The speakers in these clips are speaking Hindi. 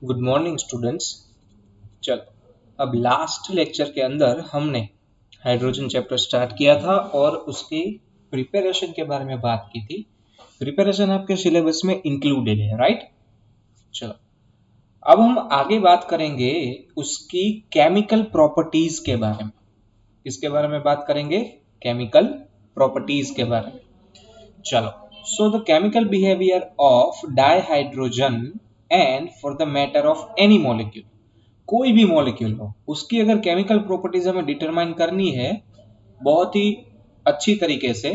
Good morning students. चलो, अब लास्ट लेक्चर के अंदर हमने हाइड्रोजन चैप्टर स्टार्ट किया था और उसकी प्रिपरेशन के बारे में बात की थी। प्रिपरेशन आपके सिलेबस में इंक्लूडेड है, राइट? चलो, अब हम आगे बात करेंगे उसकी केमिकल प्रॉपर्टीज के बारे में। किसके बारे में बात करेंगे? केमिकल प्रॉपर्टीज के बारे में। चलो, so the chemical behavior of dihydrogen and for the matter of any molecule, कोई भी मॉलिक्यूल हो उसकी अगर केमिकल प्रॉपर्टीज हमें डिटरमाइन करनी है बहुत ही अच्छी तरीके से,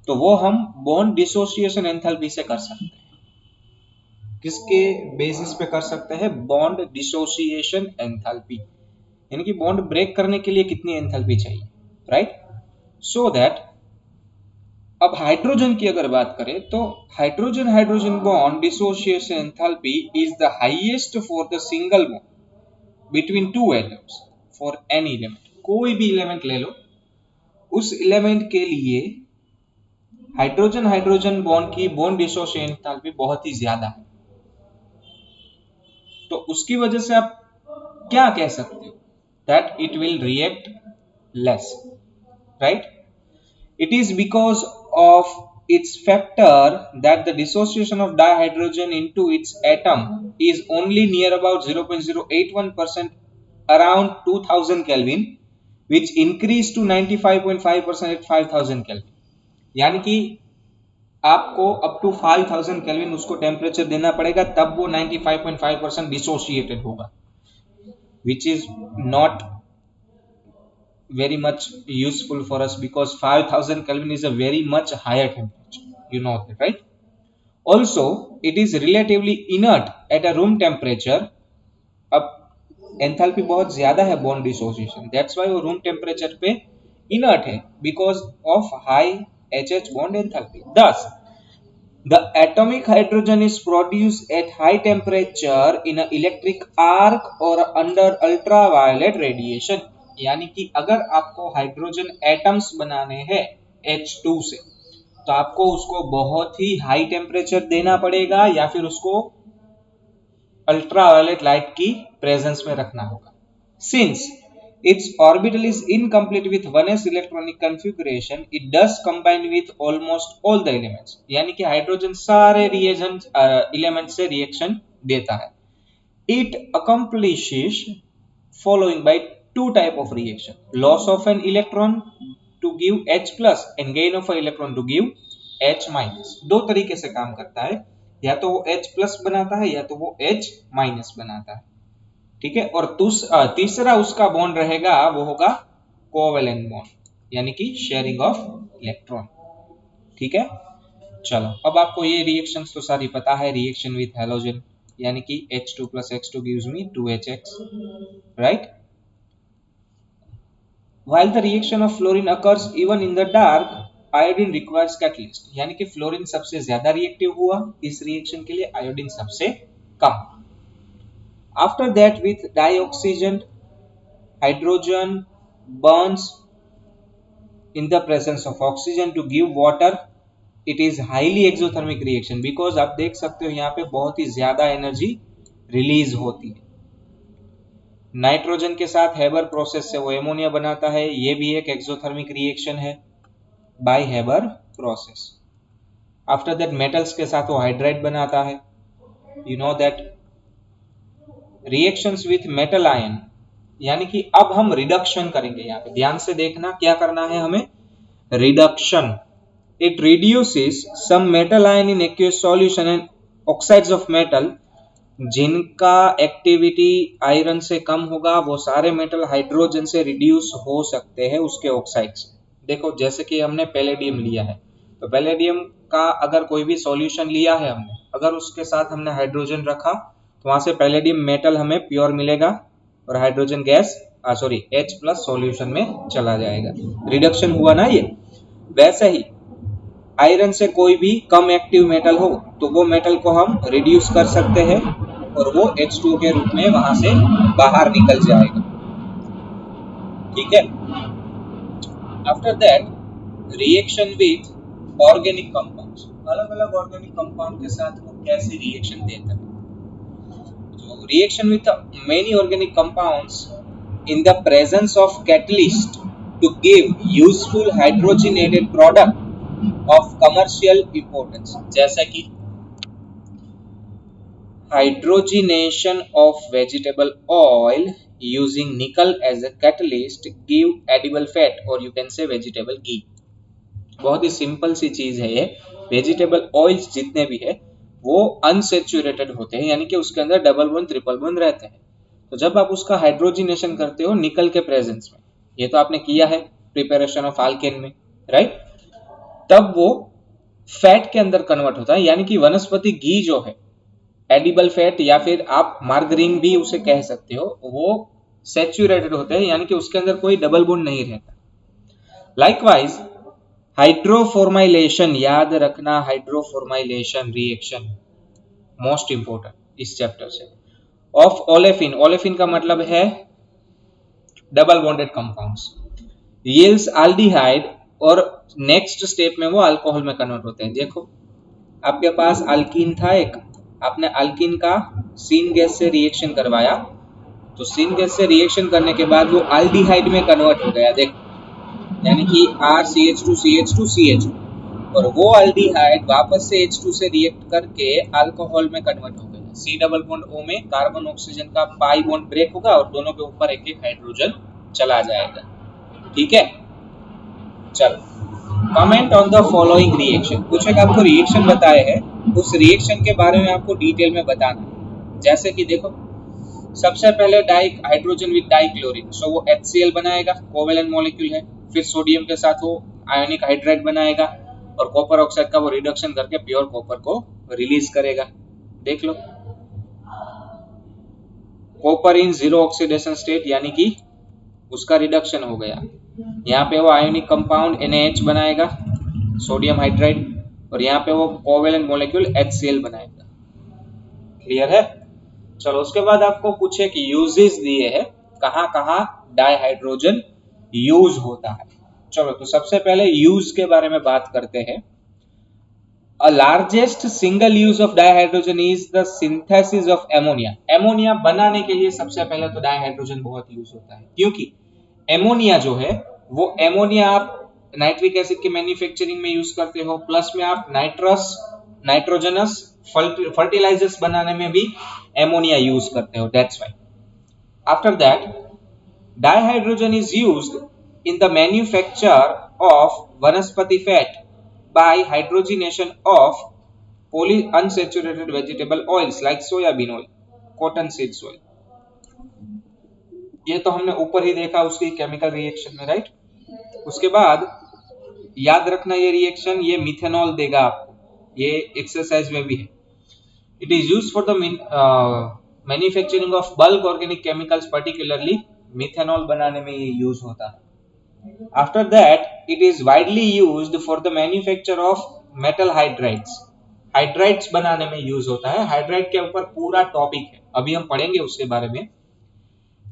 तो वो हम बॉन्ड डिसोसिएशन एंथैल्पी से कर सकते हैं। किसके बेसिस पे कर सकते हैं? बॉन्ड डिसोसिएशन एंथैल्पी, यानी कि बॉन्ड ब्रेक करने के लिए कितनी एंथैल्पी चाहिए, राइट? सो दैट अब हाइड्रोजन की अगर बात करें तो hydrogen hydrogen bond dissociation enthalpy is the highest for the single bond between two atoms for any element. कोई भी एलिमेंट ले लो, उस एलिमेंट के लिए हाइड्रोजन हाइड्रोजन बॉन्ड की बॉन्ड डिसोसिएशन एंथैल्पी बहुत ही ज्यादा है। तो उसकी वजह से आप क्या कह सकते हो? That it will react less, right? It is because of its factor that the dissociation of dihydrogen into its atom is only near about 0.081% around 2000 Kelvin, which increased to 95.5% at 5000 Kelvin. यानी कि आपको अप टू 5000 केल्विन उसको टेम्परेचर देना पड़ेगा, तब वो 95.5% डिसोसिएटेड होगा, which is not very much useful for us because 5000 Kelvin is a very much higher temperature. You know that, right? Also, it is relatively inert at a room temperature. अब एंथैल्पी बहुत ज्यादा है बॉन्ड डिसोसिएशन, दैट्स व्हाई वो रूम टेम्परेचर पे इनर्ट है because of high HH bond enthalpy. Thus, the atomic hydrogen is produced at high temperature in an electric arc or under ultraviolet radiation. यानी कि अगर आपको हाइड्रोजन एटम्स बनाने हैं H2 से, तो आपको उसको बहुत ही हाई टेम्परेचर देना पड़ेगा या फिर उसको अल्ट्रावायलेट लाइट की प्रेजेंस में रखना होगा. Since its orbital is incomplete with 1s electronic configuration, it does combine with almost all the elements. यानी कि हाइड्रोजन सारे रिएजेंट एलिमेंट से रिएक्शन देता है. It accomplishes following by two type of reaction: loss of an electron to give H plus and gain of an electron to give H minus. दो तरीके से काम करता है, या तो वो H plus बनाता है या तो वो H minus बनाता है, ठीक है? और तीसरा उसका बॉन्ड रहेगा, वो होगा कोवेलेंट बॉन्ड, यानी कि शेयरिंग ऑफ इलेक्ट्रॉन, ठीक है? चलो, अब आपको ये रिएक्शंस तो सारी पता है. रिएक्शन विथ हैलोजन यानी कि H2 plus X2 gives me 2HX, right? While the reaction of fluorine occurs even in the dark, iodine requires catalyst. यानी कि फ्लोरीन सबसे ज्यादा रिएक्टिव हुआ, इस रिएक्शन के लिए आयोडीन सबसे कम. After that, with dioxygen, hydrogen burns in the presence of oxygen to give water. It is highly exothermic reaction because आप देख सकते हो यहाँ पे बहुत ही ज्यादा एनर्जी रिलीज होती है. नाइट्रोजन के साथ हेबर प्रोसेस से वो एमोनिया बनाता है, ये भी एक एक्सोथर्मिक रिएक्शन है by Haber process. After that metals के साथ वो हाइड्राइड बनाता है. You know that reactions with metal ion, यानी कि अब हम रिडक्शन करेंगे. यहाँ पे ध्यान से देखना क्या करना है हमें, reduction. It reduces some metal ion in aqueous solution and oxides of metal. जिनका एक्टिविटी आयरन से कम होगा वो सारे मेटल हाइड्रोजन से रिड्यूस हो सकते हैं उसके ऑक्साइड से. देखो, जैसे कि हमने पैलेडियम लिया है, तो पैलेडियम का अगर कोई भी सॉल्यूशन लिया है हमने, अगर उसके साथ हमने हाइड्रोजन रखा तो वहां से पैलेडियम मेटल हमें प्योर मिलेगा और hydrogen gas H plus solution में चला जाएगा. रिडक्शन हुआ ना ये. वैसे ही आयरन से कोई भी कम एक्टिव मेटल हो तो वो मेटल को हम रिड्यूस कर सकते हैं और वो H2 के रूप में वहां से बाहर निकल जाएगा, ठीक है? After that, reaction with organic compounds. अलग अलग ऑर्गेनिक कंपाउंड के साथ वो कैसे रिएक्शन देता है, तो reaction with many organic compounds in the presence of catalyst to give useful hydrogenated product of commercial importance, जैसा कि hydrogenation of vegetable oil using nickel as a catalyst give edible fat or you can say vegetable ghee। बहुत ही सिंपल सी चीज है ये। वेजिटेबल ऑयल्स जितने भी है वो अनसेचुरेटेड होते हैं, यानी कि उसके अंदर डबल बॉन्ड ट्रिपल बॉन्ड रहते हैं। तो जब आप उसका हाइड्रोजिनेशन करते हो निकल के प्रेजेंस में, ये तो आपने किया है प्रिपरेशन ऑफ अल्केन में, राइट, तब वो फैट के अंदर कन्वर्ट होता है, यानी कि वनस्पति घी जो है एडिबल फैट या फिर आप मार्गरीन भी उसे कह सकते हो, वो सेचुरेटेड होते हैं, यानी कि उसके अंदर कोई डबल बॉन्ड नहीं रहता। लाइकवाइज हाइड्रोफॉर्माइलेशन, याद रखना हाइड्रोफॉर्माइलेशन रिएक्शन मोस्ट इंपोर्टेंट इस चैप्टर से, ऑफ ओलेफिन, ओलेफिन का मतलब है double bonded compounds, yields aldehyde, और नेक्स्ट स्टेप में वो अल्कोहल में कन्वर्ट होते हैं। देखो आपके पास अल्कीन था एक, आपने अल्कीन का सीन गैस से रिएक्शन करवाया, तो सीन गैस से रिएक्शन करने के बाद वो एल्डिहाइड में कन्वर्ट हो गया, देख, यानी कि RCH2CH2CH, और वो एल्डिहाइड वापस से H2 से रिएक्ट करके अल्कोहल में कन्वर्ट हो गया। C डबल बॉन्ड O में कार्बन ऑक्सीजन का पाई बॉन्ड ब्रेक होगा और दोनों के ऊपर एक एक हाइड्रोजन चला जाएगा। ठीक है, चलो comment on the following reaction, कुछ एक आपको रिएक्शन बताए हैं, उस रिएक्शन के बारे में आपको डिटेल में बताना। जैसे कि देखो सबसे पहले डाई हाइड्रोजन विद डाइक्लोरिन, सो वो HCl बनाएगा, कोवेलेंट मॉलिक्यूल है, फिर सोडियम के साथ वो आयोनिक हाइड्राइड बनाएगा और कॉपर ऑक्साइड का वो रिडक्शन करके प्योर कॉपर को रिलीज करेगा। देख लो copper in zero oxidation state, यानी कि उसका रिडक्शन हो गया। यहाँ पे वो आयोनिक कंपाउंड NaH बनाएगा, सोडियम हाइड्राइड, और यहाँ पे वो कोवेलेंट मॉलिक्यूल HCl बनाएगा। क्लियर है? चलो उसके बाद आपको कुछ एक यूजेस दिए हैं, कहाँ कहाँ डाइहाइड्रोजन यूज होता है। चलो तो सबसे पहले यूज के बारे में बात करते हैं। A largest single use of dihydrogen is the synthesis of ammonia। Ammonia बनाने के लिए सबसे पहले तो डाइहाइड्रोजन बहुत यूज होता है, क्योंकि एमोनिया जो है वो एमोनिया आप नाइट्रिक एसिड के मैन्युफैक्चरिंग में यूज करते हो, प्लस में आप नाइट्रोजनस फर्टिलाइजर्स बनाने में भी एमोनिया यूज करते हो, that's why. After that dihydrogen is used in the manufacture of vanaspati fat by hydrogenation of polyunsaturated vegetable oils like soybean oil, cotton seeds oil। ये तो हमने ऊपर ही देखा उसकी केमिकल रिएक्शन में, राइट। उसके बाद याद रखना ये रिएक्शन ये मिथेनॉल देगा आपको, ये एक्सरसाइज में भी है। It is used for the manufacturing of bulk organic chemicals, particularly methanol बनाने में ये यूज होता है। After that it is widely used for the manufacture of metal hydrides, hydrides बनाने में यूज होता है। हाइड्राइड के ऊपर पूरा टॉपिक है, अभी हम पढ़ेंगे उसके बारे में।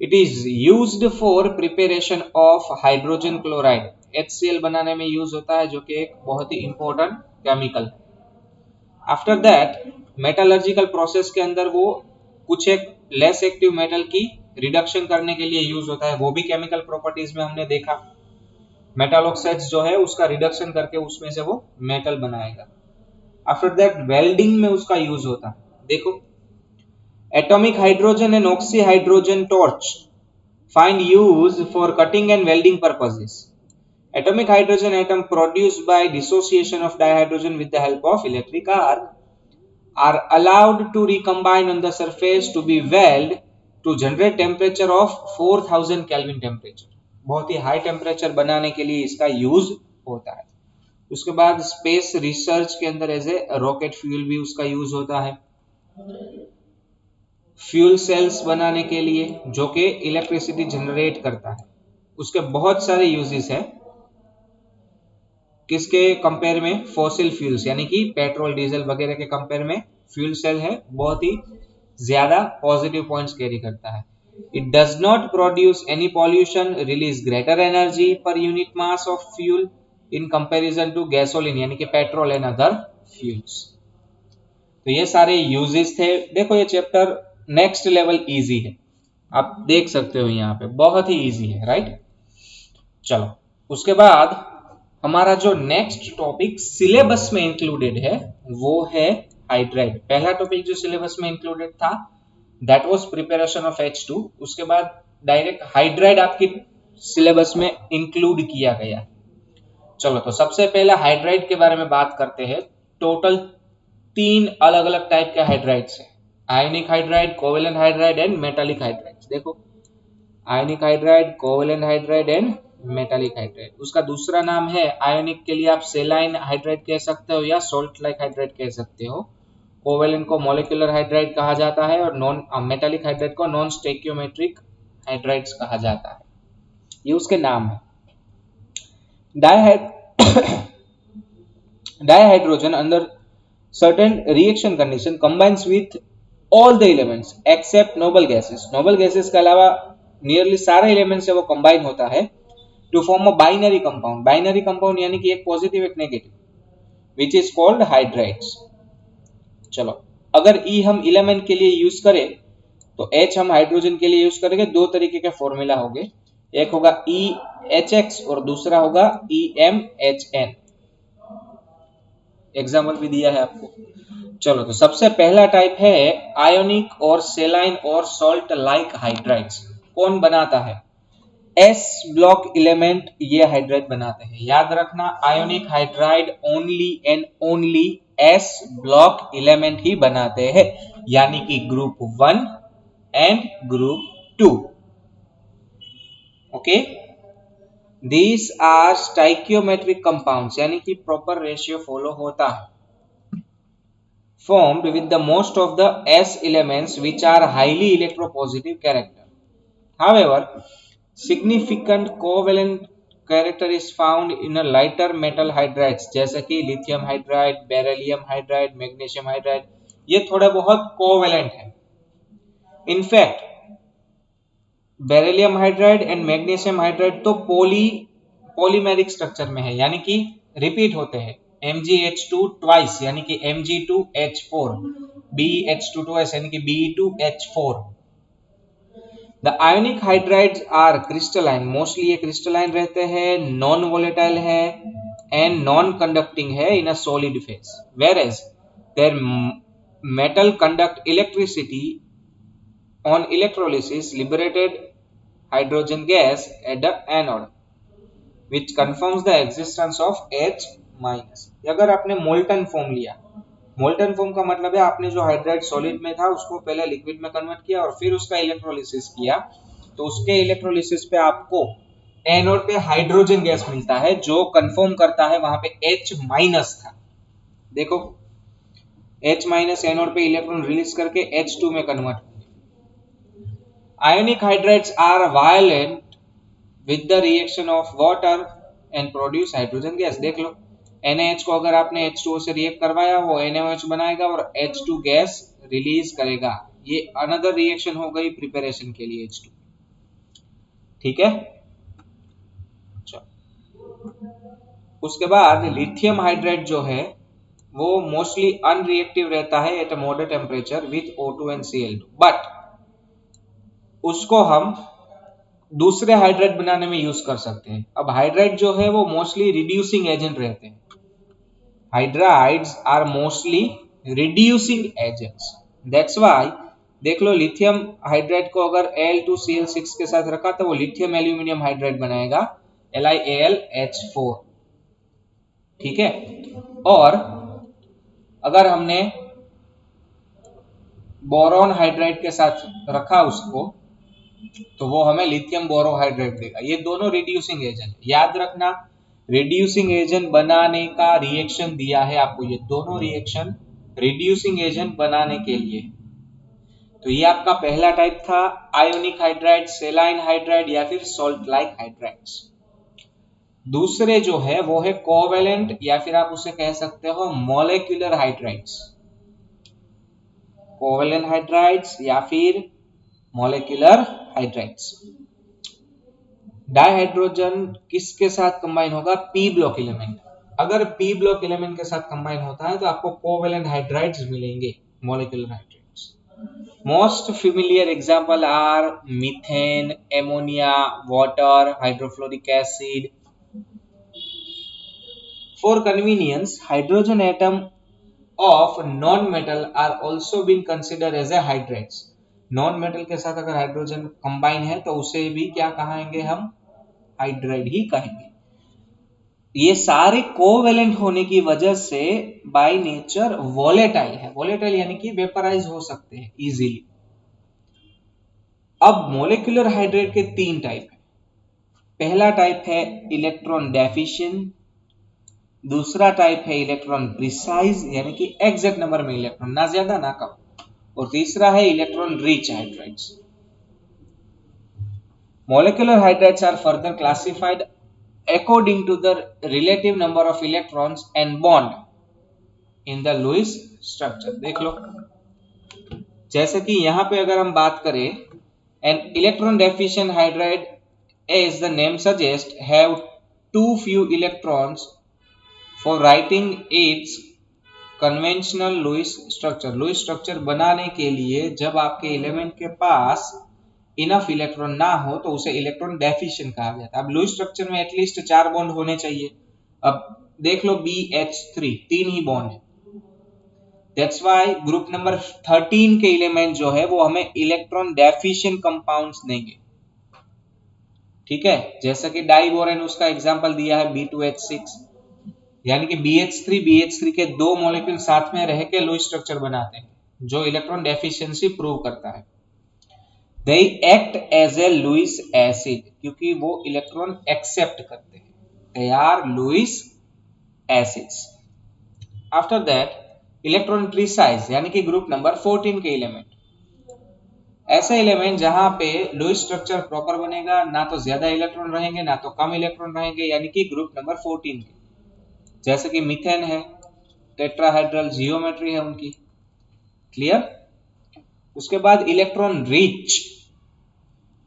It is used for preparation of hydrogen chloride, HCl बनाने में यूज होता है, जो कि एक बहुत ही इंपॉर्टेंट केमिकल है। आफ्टर दैट मेटलर्जिकल प्रोसेस के अंदर वो कुछ एक लेस एक्टिव मेटल की रिडक्शन करने के लिए यूज होता है, वो भी केमिकल प्रॉपर्टीज में हमने देखा। मेटल ऑक्साइड्स जो है उसका रिडक्शन करके उसमें से वो मेटल बनाएगा। आफ्टर दैट वेल्डिंग में उसका यूज होता है। देखो atomic hydrogen and oxyhydrogen torch find use for cutting and welding purposes। atomic hydrogen atom produced by dissociation of dihydrogen with the help of electric arc are allowed to recombine on the surface to be welded to generate temperature of 4000 Kelvin temperature। बहुत ही हाई टेम्परेचर बनाने के लिए इसका यूज होता है। उसके बाद स्पेस रिसर्च के अंदर एज ए रॉकेट फ्यूल भी उसका यूज होता है। फ्यूल सेल्स बनाने के लिए जो कि इलेक्ट्रिसिटी जनरेट करता है, उसके बहुत सारे यूजेस हैं। किसके कंपेयर में? फॉसिल फ्यूल्स, यानी कि पेट्रोल डीजल वगैरह के कंपेयर में फ्यूल सेल है बहुत ही ज्यादा पॉजिटिव पॉइंट्स कैरी करता है। It does not produce any pollution, release greater energy per unit mass of fuel in comparison to gasoline, यानी कि पेट्रोल एंड अदर फ्यूल्स। तो ये सारे यूजेस थे। देखो ये चैप्टर नेक्स्ट लेवल इजी है, आप देख सकते हो यहाँ पे बहुत ही इजी है, राइट। चलो उसके बाद हमारा जो नेक्स्ट टॉपिक सिलेबस में इंक्लूडेड है वो है हाइड्राइड। पहला टॉपिक जो सिलेबस में इंक्लूडेड था that was preparation of H2, उसके बाद डायरेक्ट हाइड्राइड आपकी सिलेबस में इंक्लूड किया गया। चलो तो सबसे पहले हाइड्राइड के बारे में बात करते हैं। टोटल 3 अलग अलग टाइप के हाइड्राइड्स है, ionic hydride, covalent hydride and metallic hydride. देखो ionic hydride, covalent hydride and metallic hydride. उसका दूसरा नाम है आयोनिक के लिए आप सेलाइन हाइड्राइड कह सकते हो या सोल्ट लाइक हाइड्राइड कह सकते हो। कोवेलेंट को मॉलिक्यूलर हाइड्राइड कहा जाता है और नॉन मेटालिक हाइड्राइड को नॉन स्टेक्योमेट्रिक हाइड्राइड्स कहा जाता है। ये उसके नाम है। डायहाइड्रोजन under certain reaction condition combines with all the elements except noble gases। noble gases के अलावा नियरली सारे एलिमेंट्स से वो कंबाइन होता है to form a binary compound. Binary compound यानी कि एक पॉजिटिव एक negative, which is called hydrides. चलो अगर E हम एलिमेंट के लिए यूज करें तो H हम हाइड्रोजन के लिए यूज करेंगे। दो तरीके के फॉर्मूला होंगे, एक होगा EHX और दूसरा होगा EMHN। एग्जाम्पल भी दिया है आपको। चलो तो सबसे पहला टाइप है आयोनिक और सेलाइन और सॉल्ट लाइक हाइड्राइड्स। कौन बनाता है? एस ब्लॉक एलिमेंट ये हाइड्राइड बनाते हैं। याद रखना ionic hydride only and only S block element ही बनाते हैं, यानी कि group 1 and group 2। Okay, these are stoichiometric compounds, यानी कि प्रॉपर रेशियो फॉलो होता है। formed with the most of the S elements which are highly electropositive character. However, significant covalent character is found in a lighter metal hydrides जैसे कि lithium hydride, beryllium hydride, magnesium hydride। ये थोड़े बहुत कोवेलेंट है। In fact, beryllium hydride and magnesium hydride तो पॉलीमेरिक स्ट्रक्चर में है, यानी कि रिपीट होते हैं। MgH2 ट्वाइस यानी कि Mg2H4, BeH22S यानी कि Be2H4। The ionic hydrides are crystalline, mostly ये क्रिस्टलाइन रहते हैं, नॉन वोलेटाइल है एंड नॉन कंडक्टिंग है in a solid phase, whereas their metal conduct electricity on electrolysis liberated hydrogen gas at the anode which confirms the existence of H minus. अगर आपने मोल्टन फॉर्म लिया, मोल्टन फॉर्म का मतलब है आपने जो हाइड्राइड सॉलिड में था उसको पहले लिक्विड में कन्वर्ट किया और फिर उसका इलेक्ट्रोलिसिस किया, तो उसके इलेक्ट्रोलिसिस पे आपको एनोड पे हाइड्रोजन गैस मिलता है जो कंफर्म करता है वहां पे H माइनस था। देखो H माइनस एनोड पे इलेक्ट्रॉन रिलीज करके H2 में कन्वर्ट होंगे। Ionic hydrides are violent with the reaction of water and produce hydrogen gas। देख लो NaH को अगर आपने H2O से रिएक्ट करवाया वो NaOH बनाएगा और H2 गैस रिलीज करेगा। ये अनदर रिएक्शन हो गई प्रिपरेशन के लिए H2। ठीक है, उसके बाद लिथियम हाइड्राइड जो है वो मोस्टली अनरिएक्टिव रहता है at a moderate temperature with O2 and Cl2, but उसको हम दूसरे हाइड्राइड बनाने में यूज कर सकते हैं। अब हाइड्राइड जो है वो मोस्टली रिड्यूसिंग एजेंट रहते हैं। Hydrides are mostly reducing agents, that's why देख लो लिथियम हाइड्राइड को अगर Al2Cl6 के साथ रखा तो वो लिथियम एल्यूमिनियम हाइड्राइड बनाएगा LiAlH4। ठीक है, और अगर हमने बोरॉन हाइड्राइड के साथ रखा उसको तो वो हमें लिथियम बोरोहाइड्रेट देगा। ये दोनों रिड्यूसिंग एजेंट, याद रखना रिड्यूसिंग एजेंट बनाने का रिएक्शन दिया है आपको, ये दोनों रिएक्शन रिड्यूसिंग एजेंट बनाने के लिए। तो ये आपका पहला टाइप था आयोनिक हाइड्राइड, सेलाइन हाइड्राइड या फिर सॉल्ट लाइक हाइड्राइड्स। दूसरे जो है वो है कोवेलेंट या फिर आप उसे कह सकते हो मॉलिक्यूलर हाइड्राइड्स। कोवेलेंट हाइड्राइड्स या फिर मॉलिक्यूलर हाइड्राइड्स। डाइहाइड्रोजन किसके साथ कंबाइन होगा? P block element. अगर पी ब्लॉक एलिमेंट के साथ कंबाइन होता है तो आपको कोवेलेंट हाइड्राइड्स मिलेंगे, molecular hydrides. Most familiar example are methane, ammonia, water, hydrofluoric acid. For convenience, hydrogen atom of non-metal are also being considered as a hydrates. Non-metal के साथ अगर हाइड्रोजन कंबाइन है तो उसे भी क्या कहेंगे हम? हाइड्राइड ही कहेंगे। ये सारे कोवेलेंट होने की वजह से बाय नेचर वोलेटाइल है। वोलेटाइल यानी कि वेपराइज हो सकते हैं इजीली। अब मोलिकुलर हाइड्रेट के 3 टाइप है। पहला टाइप है इलेक्ट्रॉन डेफिशिएंट, दूसरा टाइप है इलेक्ट्रॉन प्रिसाइज यानी कि एग्जैक्ट नंबर में इलेक्ट्रॉन, ना ज्यादा ना कम, और तीसरा है electron rich hydrides. Molecular hydrates are further classified according to the relative number of electrons and bond in the Lewis structure। देख लो, जैसे कि यहां पे अगर हम बात करें, an electron deficient hydride, as the name suggests, have too few electrons for writing its conventional Lewis structure। Lewis structure बनाने के लिए जब आपके एलिमेंट के पास इनफ इलेक्ट्रॉन ना हो तो उसे इलेक्ट्रॉन डेफिशिएंट कहा जाता है। अब लुईस स्ट्रक्चर में एटलीस्ट 4 बॉन्ड होने चाहिए। अब देख लो BH3 3 ही बॉन्ड है। दैट्स व्हाई ग्रुप नंबर 13 के एलिमेंट जो है वो हमें इलेक्ट्रॉन डेफिशिएंट कंपाउंड्स देंगे। ठीक है, जैसा कि डाइबोरेन उसका एग्जांपल दिया है B2H6, यानी कि BH3 के दो मॉलिक्यूल साथ में रह के लुईस स्ट्रक्चर बनाते हैं जो इलेक्ट्रॉन डेफिशिएंसी प्रूव करता है। They act as a Lewis acid क्योंकि वो इलेक्ट्रॉन एक्सेप्ट करते हैं। They are Lewis acids। After that, electron precise यानी कि ग्रुप नंबर 14 के एलिमेंट, ऐसे एलिमेंट जहां पे लुईस स्ट्रक्चर प्रॉपर बनेगा, ना तो ज्यादा इलेक्ट्रॉन रहेंगे ना तो कम इलेक्ट्रॉन रहेंगे, यानी कि ग्रुप नंबर 14 के, जैसे कि मीथेन है, टेट्राहाइड्रल जियोमेट्री है उनकी। क्लियर? उसके बाद इलेक्ट्रॉन रिच,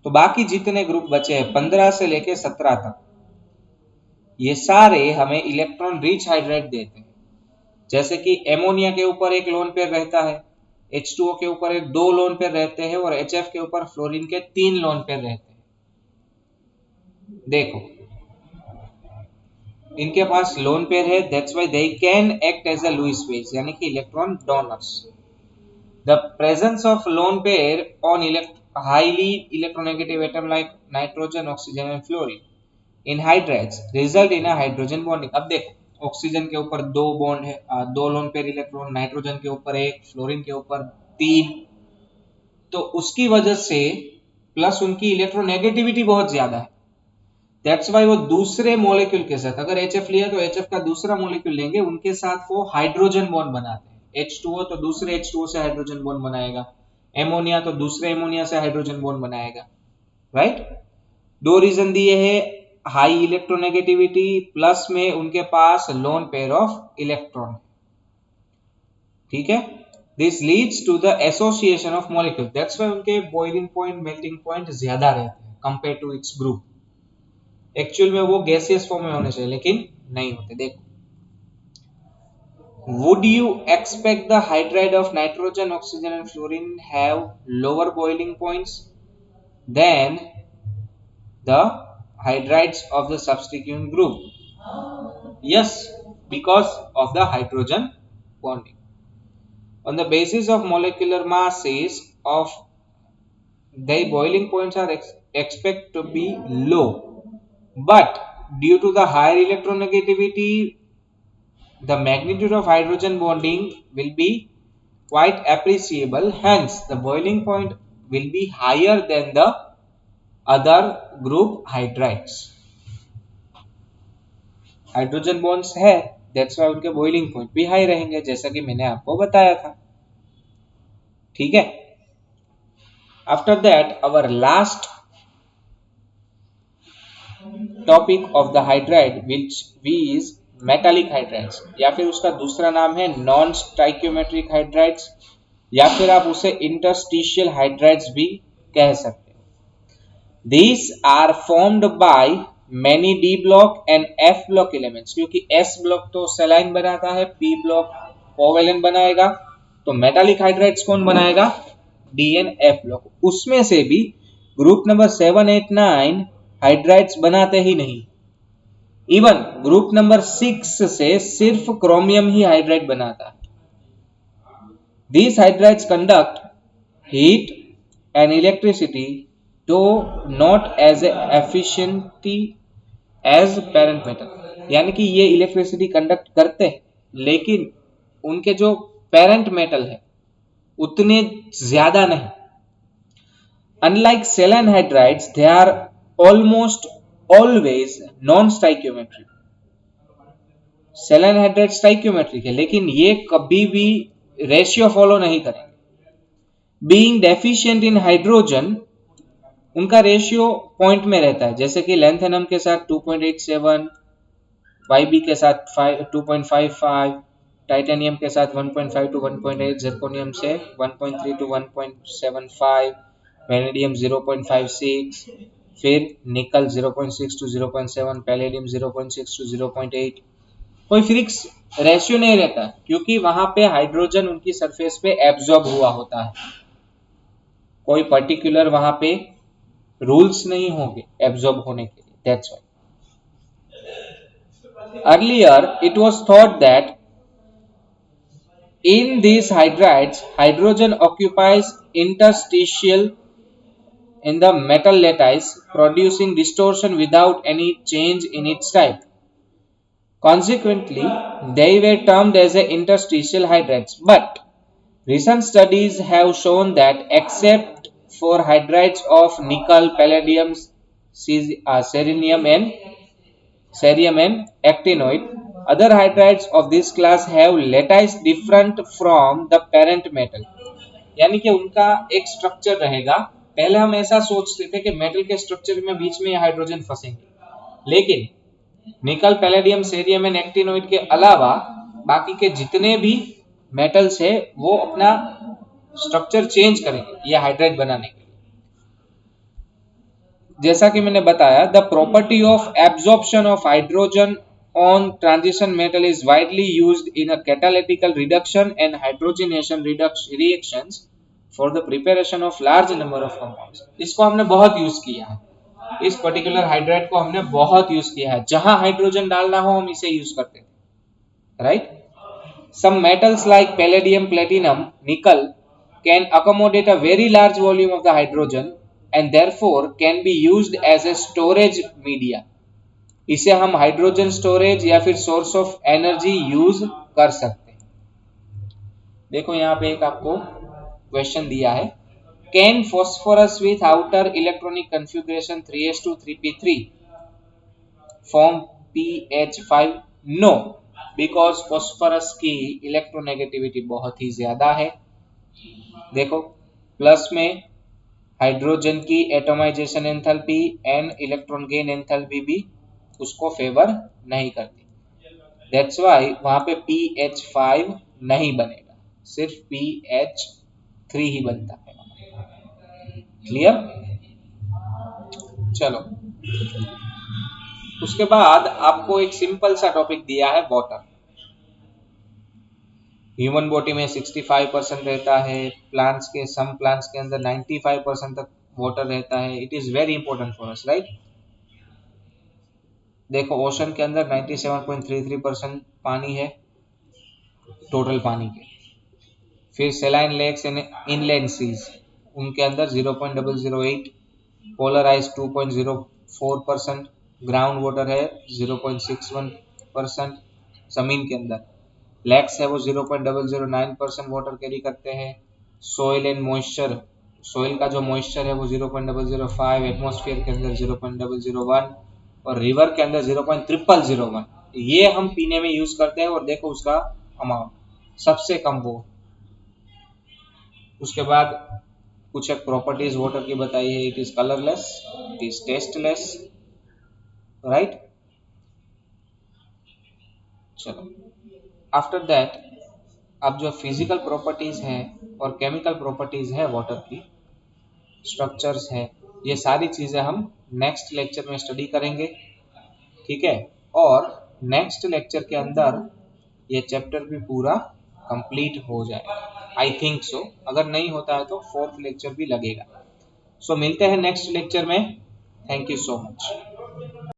तो बाकी जितने ग्रुप बचे हैं 15 से लेके 17 तक, ये सारे हमें इलेक्ट्रॉन रिच हाइड्राइड देते हैं। जैसे कि एमोनिया के ऊपर एक लोन पेयर रहता है, H2O के ऊपर एक 2 लोन पेयर रहते हैं और HF के ऊपर फ्लोरीन के 3 लोन पेयर रहते हैं। देखो, इनके पास लोन पेयर है, that's why they can act as a Lewis base यानी कि electron donors. The presence of lone pair on highly electronegative atom like nitrogen, oxygen and fluorine in hydrates result in a hydrogen bonding। अब देखो, ऑक्सीजन के ऊपर 2 बॉन्ड है, 2 लोन पेयर इलेक्ट्रॉन, नाइट्रोजन के ऊपर 1, फ्लोरीन के ऊपर 3, तो उसकी वजह से प्लस उनकी इलेक्ट्रोनेगेटिविटी बहुत ज्यादा है। दैट्स व्हाई वो दूसरे मॉलिक्यूल के साथ, अगर HF लिया तो HF का दूसरा मॉलिक्यूल लेंगे, उनके साथ वो हाइड्रोजन बॉन्ड बनाते हैं। H2O तो दूसरे H2O से हाइड्रोजन बॉन्ड बनाएगा, एमोनिया तो दूसरे एमोनिया से हाइड्रोजन बॉन्ड बनाएगा। राइट? 2 रीजन दिए हैं, हाई इलेक्ट्रोनेगेटिविटी प्लस में उनके पास लोन पेयर ऑफ इलेक्ट्रॉन। ठीक है, this leads to the association of molecule. That's why उनके बॉइलिंग पॉइंट, मेल्टिंग पॉइंट ज्यादा रहते हैं compare to its group. Actual में वो गैसियस फॉर्म में होने चाहिए लेकिन नहीं होते। देखो, would you expect the hydride of nitrogen, oxygen and fluorine have lower boiling points than the hydrides of the substituent group? Yes, because of the hydrogen bonding. On the basis of molecular masses of their boiling points are expected to be low, but due to the higher electronegativity, the magnitude of hydrogen bonding will be quite appreciable. Hence, the boiling point will be higher than the other group hydrides। Hydrogen bonds है, दैट्स व्हाई उनके बॉइलिंग पॉइंट भी हाई रहेंगे, जैसा कि मैंने आपको बताया था। ठीक है, after that our last topic of the hydride which is metallic hydrides, या फिर उसका दूसरा नाम है नॉन स्टाइकियोमेट्रिक हाइड्राइड्स, या फिर आप उसे इंटरस्टिशियल हाइड्राइड्स भी कह सकते हैं। These are formed by many D block and F block elements, क्योंकि S block तो सेलाइन बनाता है, P block कोवेलेंट बनाएगा, तो मेटालिक हाइड्राइड्स कौन बनाएगा? DNF ब्लॉक, उसमें से भी ग्रुप नंबर 7, 8, 9 हाइड्राइड्स बनाते ही नहीं। इवन ग्रुप नंबर 6 से सिर्फ क्रोमियम ही हाइड्राइड बनाता है। These hydrides conduct heat and electricity, though not as efficiently as parent metal। यानी कि ये इलेक्ट्रिसिटी कंडक्ट करते हैं, लेकिन उनके जो पेरेंट मेटल है उतने ज्यादा नहीं। Unlike saline hydrides, they are almost always non-stoichiometric। Saline hydride stoichiometric है, लेकिन ये कभी भी रेशियो फॉलो नहीं करेंगे। बीइंग डेफिशिएंट इन हाइड्रोजन, उनका रेशियो पॉइंट में रहता है, जैसे कि लैंथेनम के साथ 2.87, YB के साथ 2.55, टाइटेनियम के साथ 1.5 to 1.8, जिरकोनियम से 1.3 to 1.75, वेनेडियम 0.56, फिर निकल 0.6 to 0.7, पैलेडियम 0.6 to 0.8। कोई फिक्स रेशियो नहीं रहता, क्योंकि वहां पे हाइड्रोजन उनकी सरफेस पे एब्जॉर्ब हुआ होता है। कोई पर्टिकुलर वहां पे रूल्स नहीं होंगे एब्जॉर्ब होने के लिए। That's why earlier it was thought that in these hydrides, hydrogen occupies interstitial in the metal lattice, producing distortion without any change in its type. Consequently, they were termed as interstitial hydrides. But recent studies have shown that except for hydrides of nickel, palladium, cerium and actinoid, other hydrides of this class have lattice different from the parent metal। यानी कि उनका एक स्ट्रक्चर रहेगा। पहले हम ऐसा सोचते थे कि मेटल के स्ट्रक्चर में बीच में हाइड्रोजन फंसेंगे, लेकिन निकल, पैलेडियम, सेरियम एंड एक्टिनोइड के अलावा बाकी के जितने भी मेटल्स है वो अपना स्ट्रक्चर चेंज करेंगे ये हाइड्राइड बनाने के लिए। जैसा कि मैंने बताया, the property of absorption of hydrogen on transition metal is widely used in a catalytical reduction and hydrogenation reactions for the preparation of large number of compounds। इसको हमने बहुत यूज किया है, इस पर्टिकुलर हाइड्राइड को हमने बहुत यूज किया है। जहां हाइड्रोजन डालना हो हम इसे यूज करते थे, right. Some metals like palladium, platinum, nickel can accommodate a very large volume of the hydrogen and therefore can be used as a storage media। इसे हम हाइड्रोजन स्टोरेज या फिर सोर्स ऑफ एनर्जी यूज कर सकते हैं। देखो यहाँ पे एक आपको क्वेश्चन दिया है, can phosphorus with outer electronic configuration 3s2 3p3 form pH5? No, because phosphorus की इलेक्ट्रोनेगेटिविटी बहुत ही ज्यादा है। देखो प्लस में हाइड्रोजन की atomization enthalpy and electron gain enthalpy भी उसको फेवर नहीं करती। दैट्स वाई वहां पे pH5 नहीं बनेगा, सिर्फ pH3 ही बनता है। क्लियर? चलो, उसके बाद आपको एक सिंपल सा टॉपिक दिया है वाटर। ह्यूमन बॉडी में 65% रहता है, प्लांट्स के सम प्लांट्स के अंदर 95% तक वाटर रहता है। It is very important for us, right. देखो ओशन के अंदर 97.33% पानी है टोटल पानी के। फिर saline lakes and inland seas उनके अंदर 0.008, पोलर आइस 2.04%, ग्राउंड वाटर है 0.61%। जमीन के अंदर लेक्स है वो 0.009% वाटर कैरी करते हैं। सोइल एंड मॉइस्चर, सोइल का जो मॉइस्चर है वो 0.005, एटमॉस्फेयर के अंदर 0.001 और रिवर के अंदर 0.0001। ये हम पीने में यूज करते हैं और देखो उसका अमाउंट सबसे कम वो। उसके बाद कुछ एक प्रॉपर्टीज वाटर की बताई है, it is colourless, it is tasteless, right. चलो आफ्टर दैट अब जो फिजिकल प्रॉपर्टीज है और केमिकल प्रॉपर्टीज है वाटर की, स्ट्रक्चर्स है, ये सारी चीजें हम नेक्स्ट लेक्चर में स्टडी करेंगे, ठीक है। और नेक्स्ट लेक्चर के अंदर ये चैप्टर भी पूरा कंप्लीट हो जाएगा। आई थिंक सो, अगर नहीं होता है तो फोर्थ लेक्चर भी लगेगा। सो मिलते हैं नेक्स्ट लेक्चर में। Thank you so much.